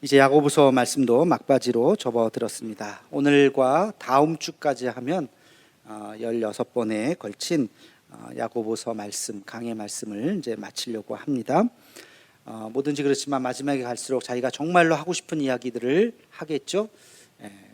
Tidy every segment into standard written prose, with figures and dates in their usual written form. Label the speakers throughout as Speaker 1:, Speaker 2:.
Speaker 1: 이제 야고보서 말씀도 막바지로 접어들었습니다. 오늘과 다음 주까지 하면 16번에 걸친 야고보서 말씀, 강의 말씀을 이제 마치려고 합니다. 뭐든지 그렇지만 마지막에 갈수록 자기가 정말로 하고 싶은 이야기들을 하겠죠.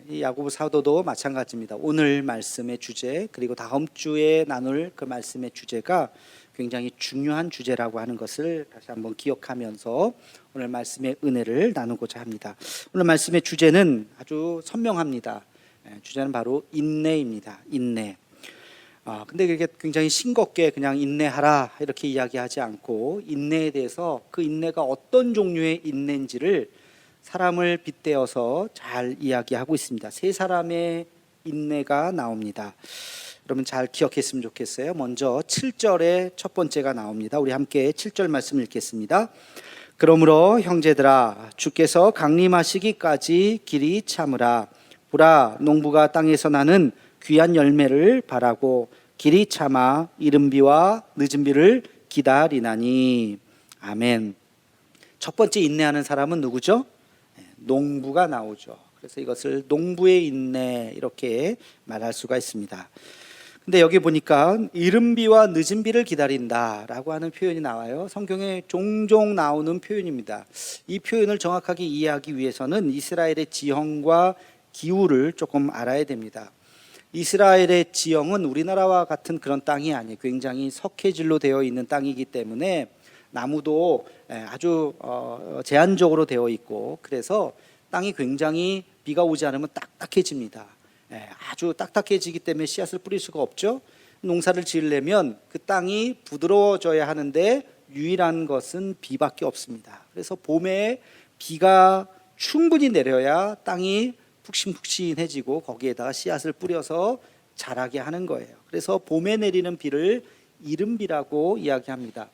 Speaker 1: 이 야고보 사도도 마찬가지입니다. 오늘 말씀의 주제 그리고 다음 주에 나눌 그 말씀의 주제가 굉장히 중요한 주제라고 하는 것을 다시 한번 기억하면서 오늘 말씀의 은혜를 나누고자 합니다. 오늘 말씀의 주제는 아주 선명합니다. 주제는 바로 인내입니다. 인내. 근데 이게 굉장히 싱겁게 그냥 인내하라 이렇게 이야기하지 않고 인내에 대해서 그 인내가 어떤 종류의 인내인지를 사람을 빗대어서 잘 이야기하고 있습니다. 세 사람의 인내가 나옵니다. 여러분 잘 기억했으면 좋겠어요. 먼저 7절에 첫 번째가 나옵니다. 우리 함께 7절 말씀 읽겠습니다. 그러므로 형제들아 주께서 강림하시기까지 길이 참으라. 보라 농부가 땅에서 나는 귀한 열매를 바라고 길이 참아 이른 비와 늦은 비를 기다리나니. 아멘. 첫 번째 인내하는 사람은 누구죠? 농부가 나오죠. 그래서 이것을 농부의 인내 이렇게 말할 수가 있습니다. 근데 여기 보니까 이른 비와 늦은 비를 기다린다라고 하는 표현이 나와요. 성경에 종종 나오는 표현입니다. 이 표현을 정확하게 이해하기 위해서는 이스라엘의 지형과 기후를 조금 알아야 됩니다. 이스라엘의 지형은 우리나라와 같은 그런 땅이 아니에요. 굉장히 석회질로 되어 있는 땅이기 때문에 나무도 아주 제한적으로 되어 있고, 그래서 땅이 굉장히 비가 오지 않으면 딱딱해집니다. 아주 딱딱해지기 때문에 씨앗을 뿌릴 수가 없죠. 농사를 지으려면 그 땅이 부드러워져야 하는데 유일한 것은 비밖에 없습니다. 그래서 봄에 비가 충분히 내려야 땅이 푹신푹신해지고 거기에다가 씨앗을 뿌려서 자라게 하는 거예요. 그래서 봄에 내리는 비를 이른 비라고 이야기합니다.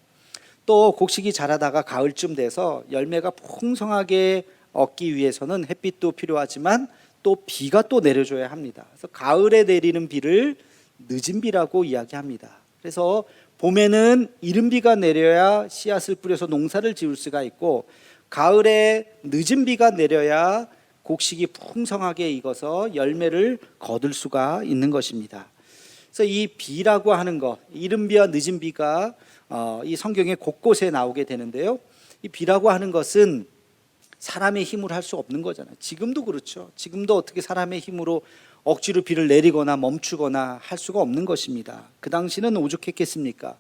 Speaker 1: 또 곡식이 자라다가 가을쯤 돼서 열매가 풍성하게 얻기 위해서는 햇빛도 필요하지만 또 비가 또 내려줘야 합니다. 그래서 가을에 내리는 비를 늦은 비라고 이야기합니다. 그래서 봄에는 이른 비가 내려야 씨앗을 뿌려서 농사를 지을 수가 있고, 가을에 늦은 비가 내려야 곡식이 풍성하게 익어서 열매를 거둘 수가 있는 것입니다. 그래서 이 비라고 하는 것, 이른 비와 늦은 비가 이 성경의 곳곳에 나오게 되는데요. 이 비라고 하는 것은 사람의 힘으로 할 수 없는 거잖아요. 지금도 그렇죠. 지금도 어떻게 사람의 힘으로 억지로 비를 내리거나 멈추거나 할 수가 없는 것입니다. 그 당시는 오죽했겠습니까?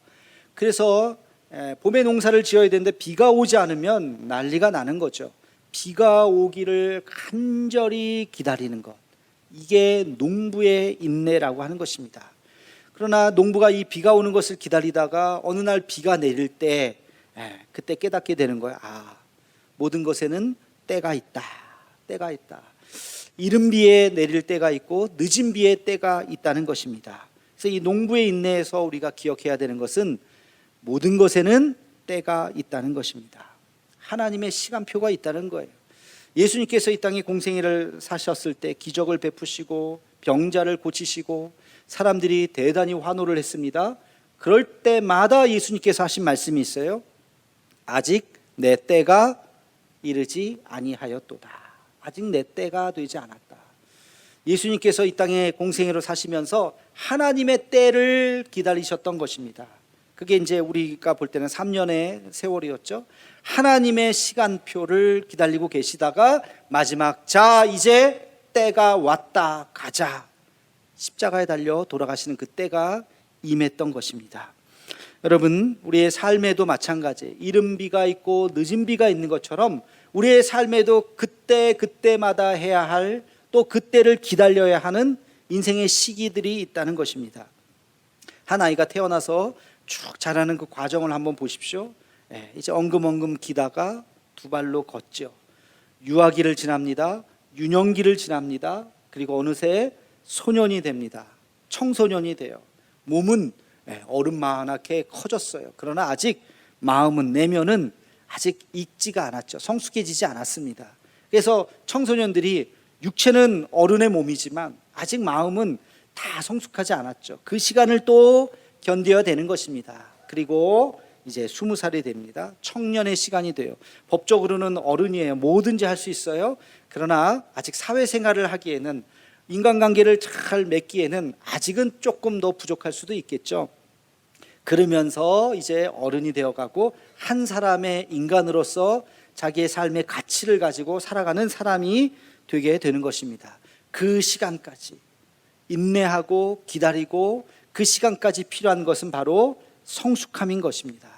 Speaker 1: 그래서 봄에 농사를 지어야 되는데 비가 오지 않으면 난리가 나는 거죠. 비가 오기를 간절히 기다리는 것, 이게 농부의 인내라고 하는 것입니다. 그러나 농부가 이 비가 오는 것을 기다리다가 어느 날 비가 내릴 때 그때 깨닫게 되는 거예요. 모든 것에는 때가 있다. 때가 있다. 이른 비에 내릴 때가 있고 늦은 비에 때가 있다는 것입니다. 그래서 이 농부의 인내에서 우리가 기억해야 되는 것은 모든 것에는 때가 있다는 것입니다. 하나님의 시간표가 있다는 거예요. 예수님께서 이 땅에 공생애를 사셨을 때 기적을 베푸시고 병자를 고치시고 사람들이 대단히 환호를 했습니다. 그럴 때마다 예수님께서 하신 말씀이 있어요. 아직 내 때가 이르지 아니하였도다. 아직 내 때가 되지 않았다. 예수님께서 이 땅에 공생애로 사시면서 하나님의 때를 기다리셨던 것입니다. 그게 이제 우리가 볼 때는 3년의 세월이었죠. 하나님의 시간표를 기다리고 계시다가 마지막 자 이제 때가 왔다 가자, 십자가에 달려 돌아가시는 그 때가 임했던 것입니다. 여러분 우리의 삶에도 마찬가지, 이른 비가 있고 늦은 비가 있는 것처럼 우리의 삶에도 그때마다 해야 할, 또 그때를 기다려야 하는 인생의 시기들이 있다는 것입니다. 한 아이가 태어나서 쭉 자라는 그 과정을 한번 보십시오. 이제 엉금엉금 기다가 두 발로 걷죠. 유아기를 지납니다. 유년기를 지납니다. 그리고 어느새 소년이 됩니다. 청소년이 돼요. 몸은 어른만하게 커졌어요. 그러나 아직 마음은, 내면은 아직 익지가 않았죠. 성숙해지지 않았습니다. 그래서 청소년들이 육체는 어른의 몸이지만 아직 마음은 다 성숙하지 않았죠. 그 시간을 또 견뎌야 되는 것입니다. 그리고 이제 20살이 됩니다. 청년의 시간이 돼요. 법적으로는 어른이에요. 뭐든지 할 수 있어요. 그러나 아직 사회생활을 하기에는, 인간관계를 잘 맺기에는 아직은 조금 더 부족할 수도 있겠죠. 그러면서 이제 어른이 되어가고 한 사람의 인간으로서 자기의 삶의 가치를 가지고 살아가는 사람이 되게 되는 것입니다. 그 시간까지 인내하고 기다리고 그 시간까지 필요한 것은 바로 성숙함인 것입니다.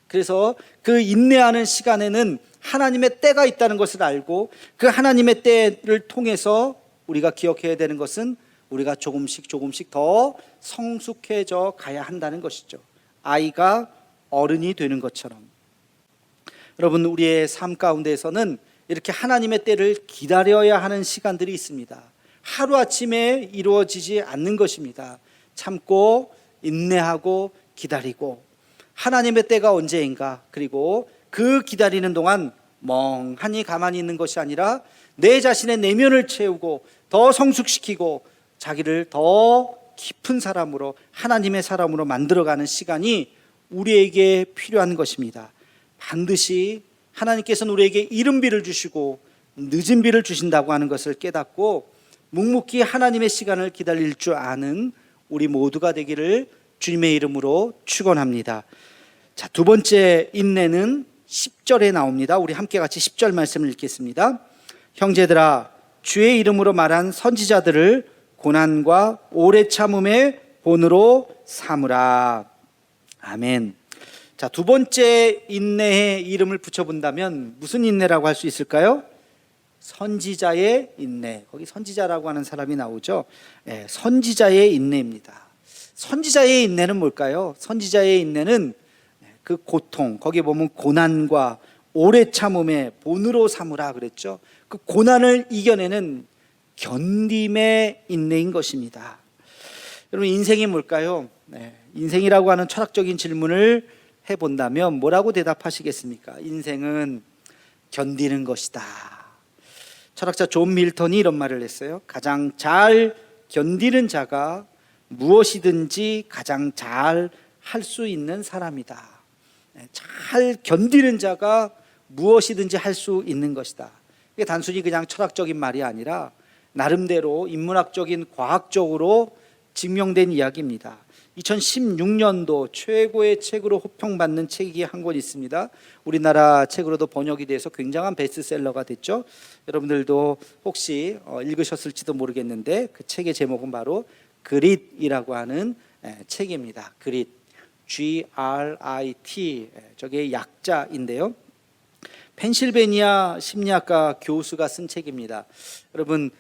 Speaker 1: 그래서 그 인내하는 시간에는 하나님의 때가 있다는 것을 알고, 그 하나님의 때를 통해서 우리가 기억해야 되는 것은 우리가 조금씩 더 성숙해져 가야 한다는 것이죠. 아이가 어른이 되는 것처럼. 여러분, 우리의 삶 가운데에서는 이렇게 하나님의 때를 기다려야 하는 시간들이 있습니다. 하루아침에 이루어지지 않는 것입니다. 참고 인내하고 기다리고, 하나님의 때가 언제인가, 그리고 그 기다리는 동안 멍하니 가만히 있는 것이 아니라 내 자신의 내면을 채우고 더 성숙시키고 자기를 더 깊은 사람으로, 하나님의 사람으로 만들어가는 시간이 우리에게 필요한 것입니다. 반드시 하나님께서는 우리에게 이른 비를 주시고 늦은 비를 주신다고 하는 것을 깨닫고 묵묵히 하나님의 시간을 기다릴 줄 아는 우리 모두가 되기를 주님의 이름으로 축원합니다. 자, 두 번째 인내는 10절에 나옵니다. 우리 함께 같이 10절 말씀을 읽겠습니다. 형제들아, 주의 이름으로 말한 선지자들을 고난과 오래 참음의 본으로 삼으라. 아멘. 자, 두 번째 인내의 이름을 붙여본다면 무슨 인내라고 할 수 있을까요? 선지자의 인내. 거기 선지자라고 하는 사람이 나오죠. 네, 선지자의 인내입니다. 선지자의 인내는 뭘까요? 선지자의 인내는 그 고통, 거기 보면 고난과 오래 참음의 본으로 삼으라 그랬죠. 그 고난을 이겨내는 견딤의 인내인 것입니다. 여러분, 인생이 뭘까요? 인생이라고 하는 철학적인 질문을 해본다면 뭐라고 대답하시겠습니까? 인생은 견디는 것이다. 철학자 존 밀턴이 이런 말을 했어요. 가장 잘 견디는 자가 무엇이든지 가장 잘 할 수 있는 사람이다. 잘 견디는 자가 무엇이든지 할 수 있는 것이다. 이게 단순히 그냥 철학적인 말이 아니라 나름대로 인문학적인, 과학적으로 증명된 이야기입니다. 2016년도 최고의 책으로 호평받는 책이 한 권 있습니다. 우리나라 책으로도 번역이 돼서 굉장한 베스트셀러가 됐죠. 여러분들도 혹시 읽으셨을지도 모르겠는데 그 책의 제목은 바로 그릿이라고 하는 책입니다. 그릿, GRIT, 저게 약자인데요. 펜실베니아 심리학과 교수가 쓴 책입니다. 여러분,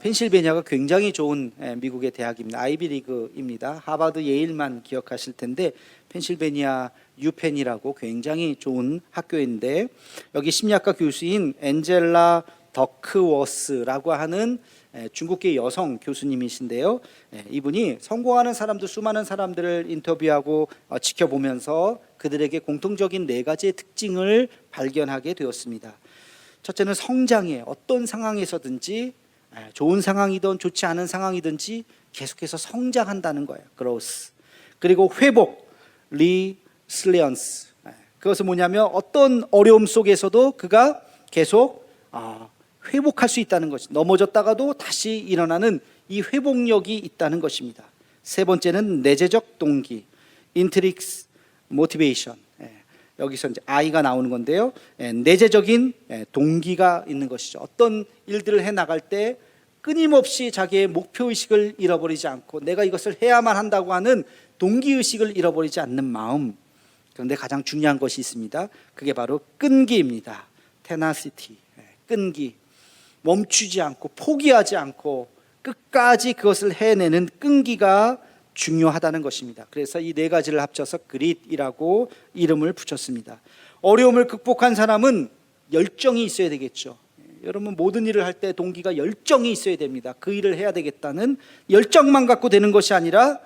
Speaker 1: 펜실베니아가 굉장히 좋은 미국의 대학입니다. 아이비리그입니다. 하버드, 예일만 기억하실 텐데 펜실베니아 유펜이라고 굉장히 좋은 학교인데, 여기 심리학과 교수인 엔젤라 더크워스라고 하는 중국계 여성 교수님이신데요. 이분이 성공하는 사람들, 수많은 사람들을 인터뷰하고 지켜보면서 그들에게 공통적인 4가지의 특징을 발견하게 되었습니다. 첫째는 성장에, 어떤 상황에서든지, 좋은 상황이든 좋지 않은 상황이든지 계속해서 성장한다는 거예요. growth. 그리고 회복, resilience. 그것은 뭐냐면 어떤 어려움 속에서도 그가 계속 회복할 수 있다는 것이, 넘어졌다가도 다시 일어나는 이 회복력이 있다는 것입니다. 세 번째는 내재적 동기, intrinsic motivation. 여기서 이제 I가 나오는 건데요. 내재적인 동기가 있는 것이죠. 어떤 일들을 해 나갈 때 끊임없이 자기의 목표의식을 잃어버리지 않고 내가 이것을 해야만 한다고 하는 동기의식을 잃어버리지 않는 마음. 그런데 가장 중요한 것이 있습니다. 그게 바로 끈기입니다. tenacity, 끈기. 멈추지 않고 포기하지 않고 끝까지 그것을 해내는 끈기가 중요하다는 것입니다. 그래서 이 4가지를 합쳐서 그릿이라고 이름을 붙였습니다. 어려움을 극복한 사람은 열정이 있어야 되겠죠. 여러분, 모든 일을 할 때 동기가, 열정이 있어야 됩니다. 그 일을 해야 되겠다는 열정만 갖고 되는 것이 아니라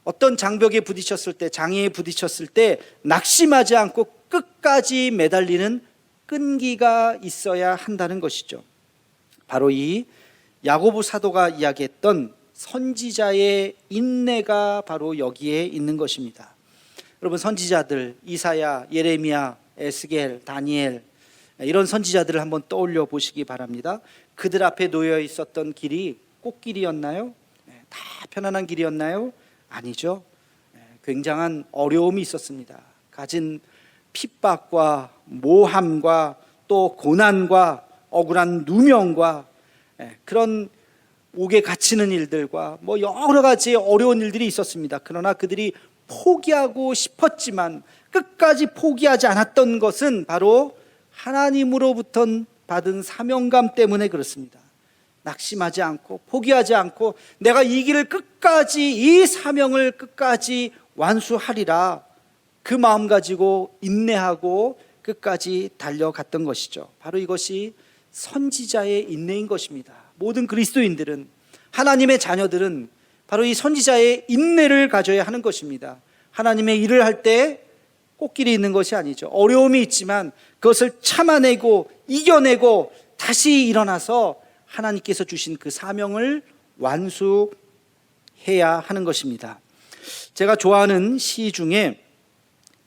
Speaker 1: 어떤 장벽에 부딪혔을 때, 장애에 부딪혔을 때 낙심하지 않고 끝까지 매달리는 끈기가 있어야 한다는 것이죠. 바로 이 야고보 사도가 이야기했던 선지자의 인내가 바로 여기에 있는 것입니다. 여러분, 선지자들 이사야, 예레미야, 에스겔, 다니엘, 이런 선지자들을 한번 떠올려 보시기 바랍니다. 그들 앞에 놓여 있었던 길이 꽃길이었나요? 다 편안한 길이었나요? 아니죠. 굉장한 어려움이 있었습니다. 가진 핍박과 모함과 또 고난과 억울한 누명과 그런 옥에 갇히는 일들과 뭐 여러 가지 어려운 일들이 있었습니다. 그러나 그들이 포기하고 싶었지만 끝까지 포기하지 않았던 것은 바로 하나님으로부터 받은 사명감 때문에 그렇습니다. 낙심하지 않고 포기하지 않고 내가 이 길을 끝까지, 이 사명을 끝까지 완수하리라, 그 마음 가지고 인내하고 끝까지 달려갔던 것이죠. 바로 이것이 선지자의 인내인 것입니다. 모든 그리스도인들은, 하나님의 자녀들은 바로 이 선지자의 인내를 가져야 하는 것입니다. 하나님의 일을 할 때 꽃길이 있는 것이 아니죠. 어려움이 있지만 그것을 참아내고 이겨내고 다시 일어나서 하나님께서 주신 그 사명을 완수해야 하는 것입니다. 제가 좋아하는 시 중에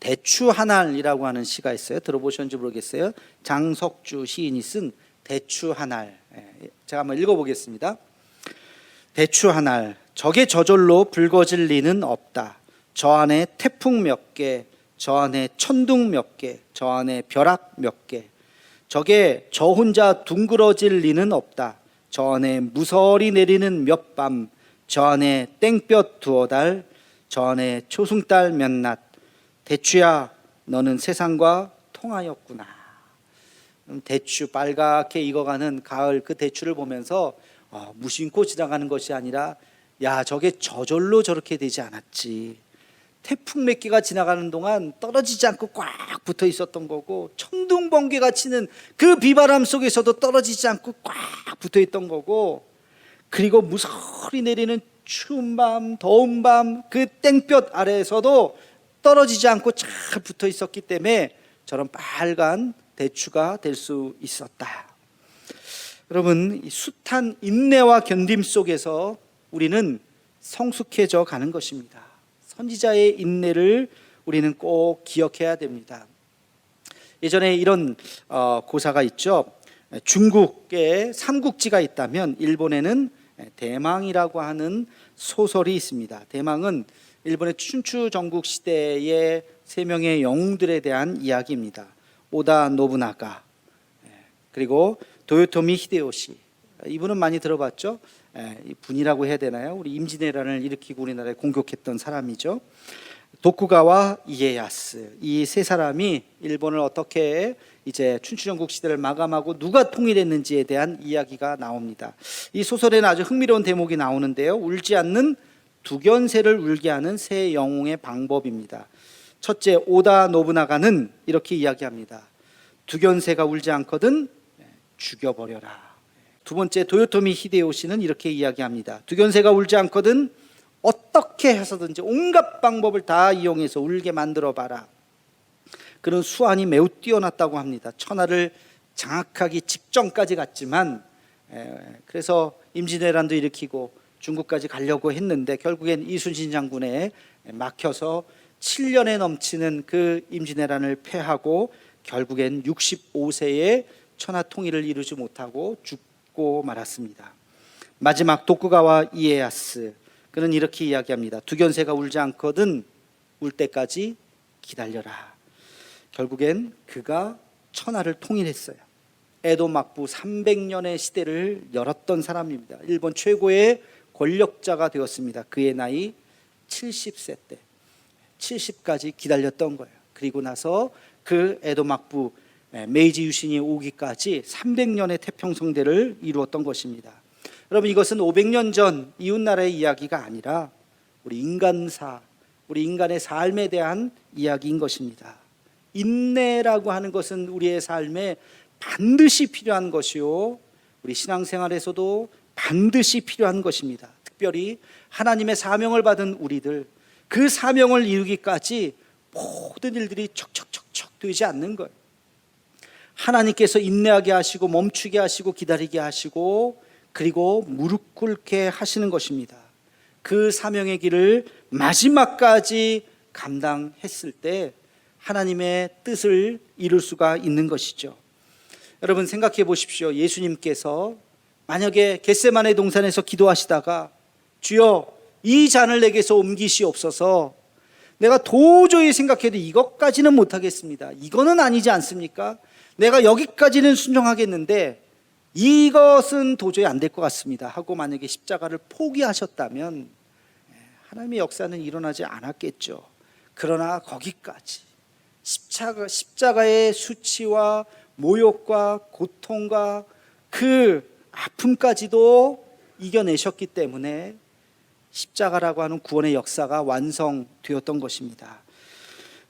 Speaker 1: 대추 한알이라고 하는 시가 있어요. 들어보셨는지 모르겠어요. 장석주 시인이 쓴 대추 한알. 제가 한번 읽어보겠습니다. 대추 한알, 적의 저절로 붉어질 리는 없다. 저 안에 태풍 몇 개, 저 안에 천둥 몇 개, 저 안에 벼락 몇 개. 적에 저 혼자 둥그러질 리는 없다. 저 안에 무서리 내리는 몇 밤, 저 안에 땡볕 두어 달, 저 안에 초승달 몇 낮. 대추야, 너는 세상과 통하였구나. 대추, 빨갛게 익어가는 가을 그 대추를 보면서 무심코 지나가는 것이 아니라, 야, 저게 저절로 저렇게 되지 않았지. 태풍 몇 개가 지나가는 동안 떨어지지 않고 꽉 붙어 있었던 거고, 천둥 번개가 치는 그 비바람 속에서도 떨어지지 않고 꽉 붙어 있던 거고, 그리고 무서리 내리는 추운 밤, 더운 밤, 그 땡볕 아래에서도 떨어지지 않고 잘 붙어 있었기 때문에 저런 빨간 대추가 될 수 있었다. 여러분, 이 숱한 인내와 견딤 속에서 우리는 성숙해져 가는 것입니다. 선지자의 인내를 우리는 꼭 기억해야 됩니다. 예전에 이런 고사가 있죠. 중국에 삼국지가 있다면 일본에는 대망이라고 하는 소설이 있습니다. 대망은 일본의 춘추 전국 시대의 세 명의 영웅들에 대한 이야기입니다. 오다 노부나가, 그리고 도요토미 히데요시. 이분은 많이 들어봤죠. 분이라고 해야 되나요? 우리 임진왜란을 일으키고 우리나라에 공격했던 사람이죠. 도쿠가와 이에야스, 이 세 사람이 일본을 어떻게 이제 춘추전국 시대를 마감하고 누가 통일했는지에 대한 이야기가 나옵니다. 이 소설에는 아주 흥미로운 대목이 나오는데요. 울지 않는 두견새를 울게 하는 세 영웅의 방법입니다. 첫째, 오다 노부나가는 이렇게 이야기합니다. 두견새가 울지 않거든 죽여버려라. 두 번째, 도요토미 히데요시는 이렇게 이야기합니다. 두견새가 울지 않거든 어떻게 해서든지 온갖 방법을 다 이용해서 울게 만들어봐라. 그런 수완이 매우 뛰어났다고 합니다. 천하를 장악하기 직전까지 갔지만, 그래서 임진왜란도 일으키고 중국까지 가려고 했는데 결국엔 이순신 장군에 막혀서 7년에 넘치는 그 임진왜란을 패하고 결국엔 65세에 천하 통일을 이루지 못하고 죽고 말았습니다. 마지막 도쿠가와 이에야스, 그는 이렇게 이야기합니다. 두견새가 울지 않거든 울 때까지 기다려라. 결국엔 그가 천하를 통일했어요. 에도 막부 300년의 시대를 열었던 사람입니다. 일본 최고의 권력자가 되었습니다. 그의 나이 70세 때 70까지 기다렸던 거예요. 그리고 나서 그 에도 막부 메이지 유신이 오기까지 300년의 태평성대를 이루었던 것입니다. 여러분, 이것은 500년 전 이웃나라의 이야기가 아니라 우리 인간사, 우리 인간의 삶에 대한 이야기인 것입니다. 인내라고 하는 것은 우리의 삶에 반드시 필요한 것이요, 우리 신앙생활에서도 반드시 필요한 것입니다. 특별히 하나님의 사명을 받은 우리들, 그 사명을 이루기까지 모든 일들이 척척척척 되지 않는 거예요. 하나님께서 인내하게 하시고 멈추게 하시고 기다리게 하시고 그리고 무릎 꿇게 하시는 것입니다. 그 사명의 길을 마지막까지 감당했을 때 하나님의 뜻을 이룰 수가 있는 것이죠. 여러분 생각해 보십시오. 예수님께서 만약에 겟세마네 동산에서 기도하시다가 주여 이 잔을 내게서 옮기시옵소서, 내가 도저히 생각해도 이것까지는 못하겠습니다, 이거는 아니지 않습니까? 내가 여기까지는 순종하겠는데 이것은 도저히 안 될 것 같습니다 하고 만약에 십자가를 포기하셨다면 하나님의 역사는 일어나지 않았겠죠. 그러나 거기까지 십자가의 수치와 모욕과 고통과 그 아픔까지도 이겨내셨기 때문에 십자가라고 하는 구원의 역사가 완성되었던 것입니다.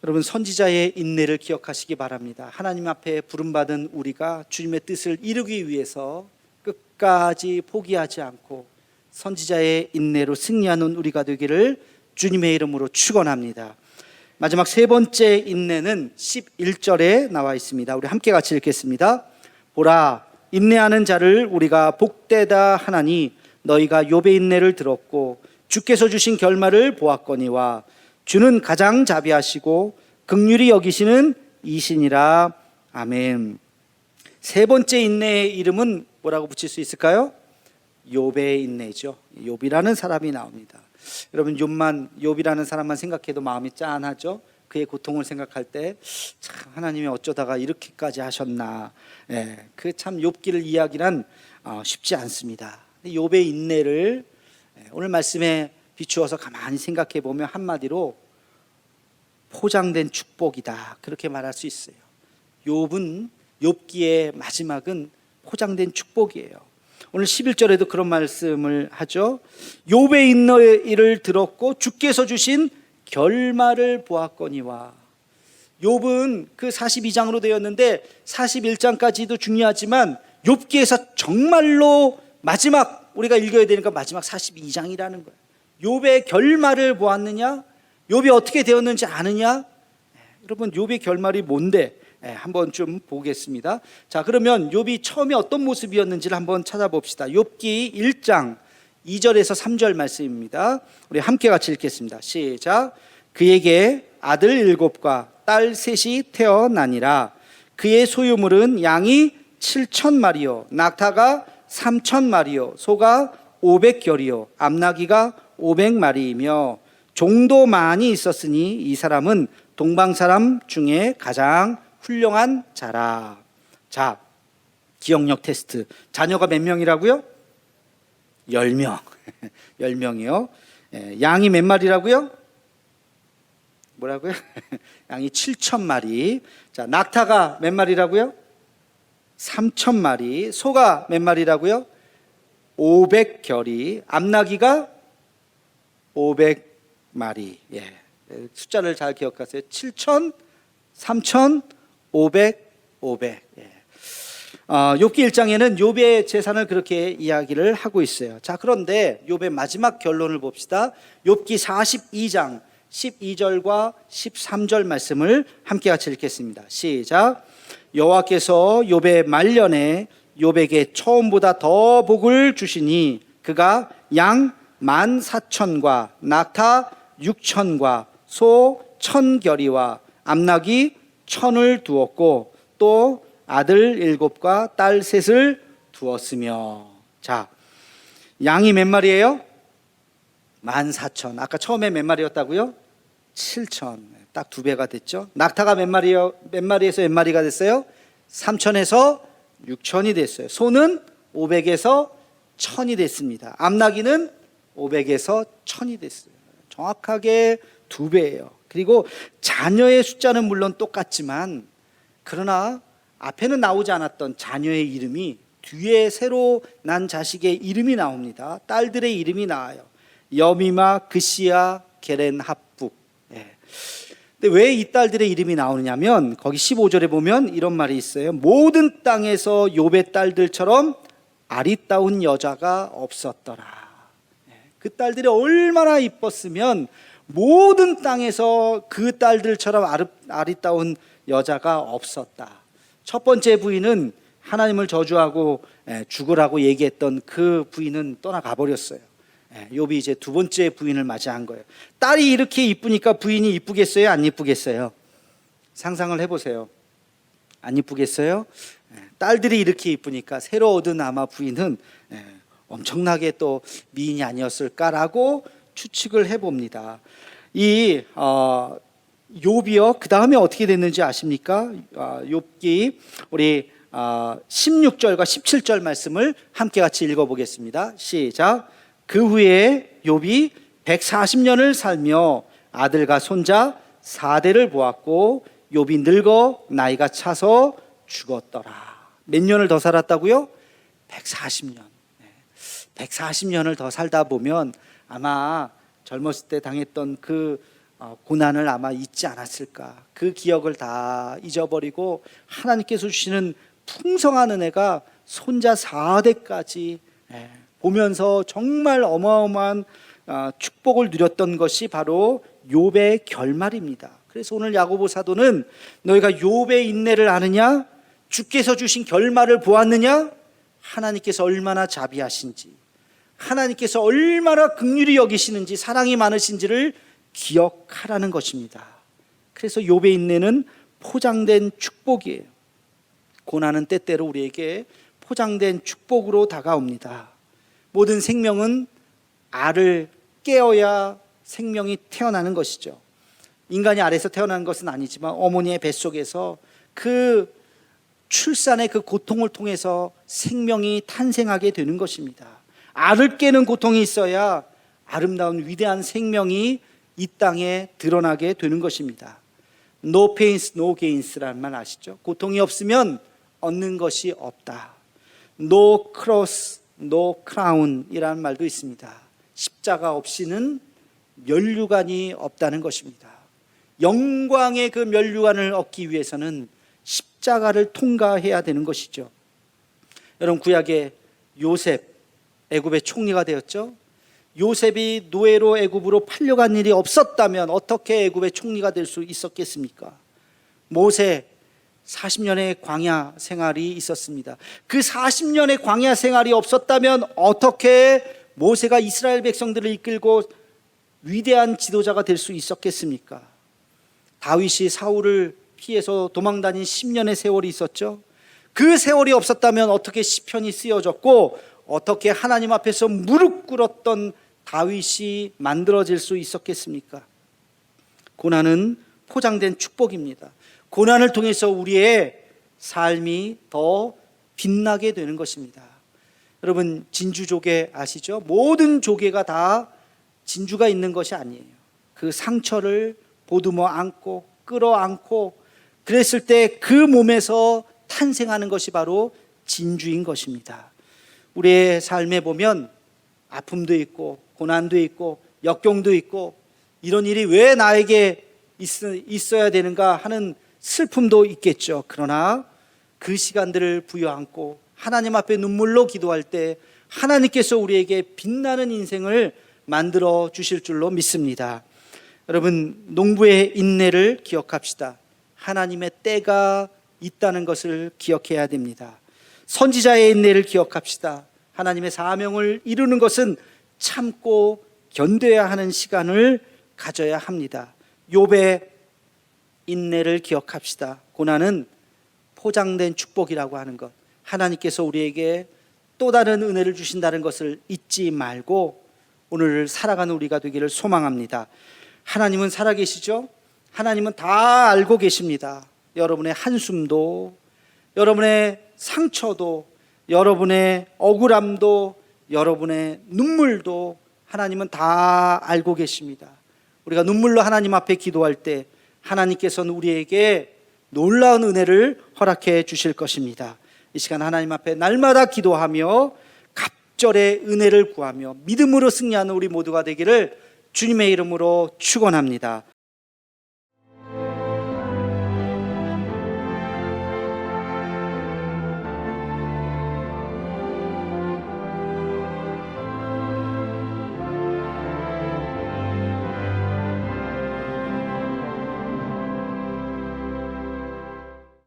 Speaker 1: 여러분 선지자의 인내를 기억하시기 바랍니다. 하나님 앞에 부름받은 우리가 주님의 뜻을 이루기 위해서 끝까지 포기하지 않고 선지자의 인내로 승리하는 우리가 되기를 주님의 이름으로 축원합니다. 마지막 세 번째 인내는 11절에 나와 있습니다. 우리 함께 같이 읽겠습니다. 보라, 인내하는 자를 우리가 복되다 하나니 너희가 욥의 인내를 들었고 주께서 주신 결말을 보았거니와 주는 가장 자비하시고 긍휼히 여기시는 이신이라. 아멘. 세 번째 인내의 이름은 뭐라고 붙일 수 있을까요? 욥의 인내죠. 욥이라는 사람이 나옵니다. 여러분 욥이라는 사람만 생각해도 마음이 짠하죠. 그의 고통을 생각할 때 참 하나님이 어쩌다가 이렇게까지 하셨나. 그 참 욥기를 이야기란 쉽지 않습니다. 욥의 인내를 오늘 말씀에 비추어서 가만히 생각해 보면 한마디로 포장된 축복이다, 그렇게 말할 수 있어요. 욥기의 마지막은 포장된 축복이에요. 오늘 11절에도 그런 말씀을 하죠. 욥의 인내를 들었고 주께서 주신 결말을 보았거니와. 욥은 그 42장으로 되었는데 41장까지도 중요하지만 욥기에서 정말로 마지막 우리가 읽어야 되니까 마지막 42장이라는 거예요. 욥의 결말을 보았느냐, 욥이 어떻게 되었는지 아느냐. 여러분 욥의 결말이 뭔데 한번 좀 보겠습니다. 자, 그러면 욥이 처음에 어떤 모습이었는지를 한번 찾아봅시다. 욥기 1장 2절에서 3절 말씀입니다. 우리 함께 같이 읽겠습니다. 시작. 그에게 아들 7과 딸 3이 태어나니라. 그의 소유물은 양이 7,000마리요 낙타가 3,000마리요 소가 500결이요 암나귀가 500마리이며 종도 많이 있었으니 이 사람은 동방 사람 중에 가장 훌륭한 자라. 자, 기억력 테스트. 자녀가 몇 명이라고요? 10명. 10명이요. 양이 몇 마리라고요? 뭐라고요? 양이 7,000마리. 자, 낙타가 몇 마리라고요? 3,000마리. 소가 몇 마리라고요? 500결이. 암나귀가 500마리. 숫자를 잘 기억하세요. 7,000, 3,000, 500, 500. 욥기 1장에는 욥의 재산을 그렇게 이야기를 하고 있어요. 자, 그런데 욥의 마지막 결론을 봅시다. 욥기 42장 12절과 13절 말씀을 함께 같이 읽겠습니다. 시작. 여호와께서 욥의 말년에 욥에게 처음보다 더 복을 주시니 그가 양 14,000과 낙타 6,000과 소 1,000결이와 암나귀 1,000을 두었고 또 아들 7과 딸 3을 두었으며. 자, 양이 몇 마리예요? 14,000. 아까 처음에 몇 마리였다고요? 7,000. 딱 2배가 됐죠. 낙타가 몇 마리에서 몇 마리가 됐어요? 3,000에서 6,000이 됐어요. 소는 500에서 1,000이 됐습니다. 암나귀는 500에서 1,000이 됐어요. 정확하게 2배예요. 그리고 자녀의 숫자는 물론 똑같지만 그러나 앞에는 나오지 않았던 자녀의 이름이 뒤에 새로 난 자식의 이름이 나옵니다. 딸들의 이름이 나와요. 여미마, 그시야, 게렌, 합북. 근데 왜 이 딸들의 이름이 나오느냐면 거기 15절에 보면 이런 말이 있어요. 모든 땅에서 욥의 딸들처럼 아리따운 여자가 없었더라. 그 딸들이 얼마나 이뻤으면 모든 땅에서 그 딸들처럼 아리따운 여자가 없었다. 첫 번째 부인은 하나님을 저주하고 죽으라고 얘기했던 그 부인은 떠나가 버렸어요. 욥이 이제 두 번째 부인을 맞이한 거예요. 딸이 이렇게 이쁘니까 부인이 이쁘겠어요? 안 이쁘겠어요? 상상을 해보세요. 안 이쁘겠어요? 딸들이 이렇게 이쁘니까 새로 얻은 아마 부인은 엄청나게 또 미인이 아니었을까라고 추측을 해봅니다. 이 욥이요, 그 다음에 어떻게 됐는지 아십니까? 욥기 우리 16절과 17절 말씀을 함께 같이 읽어보겠습니다. 시작. 그 후에 욥이 140년을 살며 아들과 손자 4대를 보았고 욥이 늙어 나이가 차서 죽었더라. 몇 년을 더 살았다고요? 140년. 140년을 더 살다 보면 아마 젊었을 때 당했던 그 고난을 아마 잊지 않았을까. 그 기억을 다 잊어버리고 하나님께서 주시는 풍성한 은혜가 손자 4대까지 보면서 정말 어마어마한 축복을 누렸던 것이 바로 욥의 결말입니다. 그래서 오늘 야고보 사도는 너희가 욥의 인내를 아느냐? 주께서 주신 결말을 보았느냐? 하나님께서 얼마나 자비하신지, 하나님께서 얼마나 긍휼히 여기시는지, 사랑이 많으신지를 기억하라는 것입니다. 그래서 욥의 인내는 포장된 축복이에요. 고난은 때때로 우리에게 포장된 축복으로 다가옵니다. 모든 생명은 알을 깨어야 생명이 태어나는 것이죠. 인간이 알에서 태어난 것은 아니지만 어머니의 뱃속에서 그 출산의 그 고통을 통해서 생명이 탄생하게 되는 것입니다. 알을 깨는 고통이 있어야 아름다운 위대한 생명이 이 땅에 드러나게 되는 것입니다. No pains, no gains라는 말 아시죠? 고통이 없으면 얻는 것이 없다. No cross, no crown 이라는 말도 있습니다. 십자가 없이는 면류관이 없다는 것입니다. 영광의 그 면류관을 얻기 위해서는 십자가를 통과해야 되는 것이죠. 여러분, 구약의 요셉, 애굽의 총리가 되었죠. 요셉이 노예로 애굽으로 팔려간 일이 없었다면 어떻게 애굽의 총리가 될 수 있었겠습니까? 모세 40년의 광야 생활이 있었습니다. 그 40년의 광야 생활이 없었다면 어떻게 모세가 이스라엘 백성들을 이끌고 위대한 지도자가 될 수 있었겠습니까? 다윗이 사울을 피해서 도망다닌 10년의 세월이 있었죠. 그 세월이 없었다면 어떻게 시편이 쓰여졌고 어떻게 하나님 앞에서 무릎 꿇었던 다윗이 만들어질 수 있었겠습니까? 고난은 포장된 축복입니다. 고난을 통해서 우리의 삶이 더 빛나게 되는 것입니다. 여러분, 진주조개 아시죠? 모든 조개가 다 진주가 있는 것이 아니에요. 그 상처를 보듬어 안고 끌어안고 그랬을 때 그 몸에서 탄생하는 것이 바로 진주인 것입니다. 우리의 삶에 보면 아픔도 있고 고난도 있고 역경도 있고 이런 일이 왜 나에게 있어야 되는가 하는 슬픔도 있겠죠. 그러나 그 시간들을 부여안고 하나님 앞에 눈물로 기도할 때 하나님께서 우리에게 빛나는 인생을 만들어 주실 줄로 믿습니다. 여러분, 농부의 인내를 기억합시다. 하나님의 때가 있다는 것을 기억해야 됩니다. 선지자의 인내를 기억합시다. 하나님의 사명을 이루는 것은 참고 견뎌야 하는 시간을 가져야 합니다. 욥의 인내를 기억합시다. 고난은 포장된 축복이라고 하는 것, 하나님께서 우리에게 또 다른 은혜를 주신다는 것을 잊지 말고 오늘 살아가는 우리가 되기를 소망합니다. 하나님은 살아계시죠? 하나님은 다 알고 계십니다. 여러분의 한숨도, 여러분의 상처도, 여러분의 억울함도, 여러분의 눈물도 하나님은 다 알고 계십니다. 우리가 눈물로 하나님 앞에 기도할 때 하나님께서는 우리에게 놀라운 은혜를 허락해 주실 것입니다. 이 시간 하나님 앞에 날마다 기도하며 갑절의 은혜를 구하며 믿음으로 승리하는 우리 모두가 되기를 주님의 이름으로 축원합니다.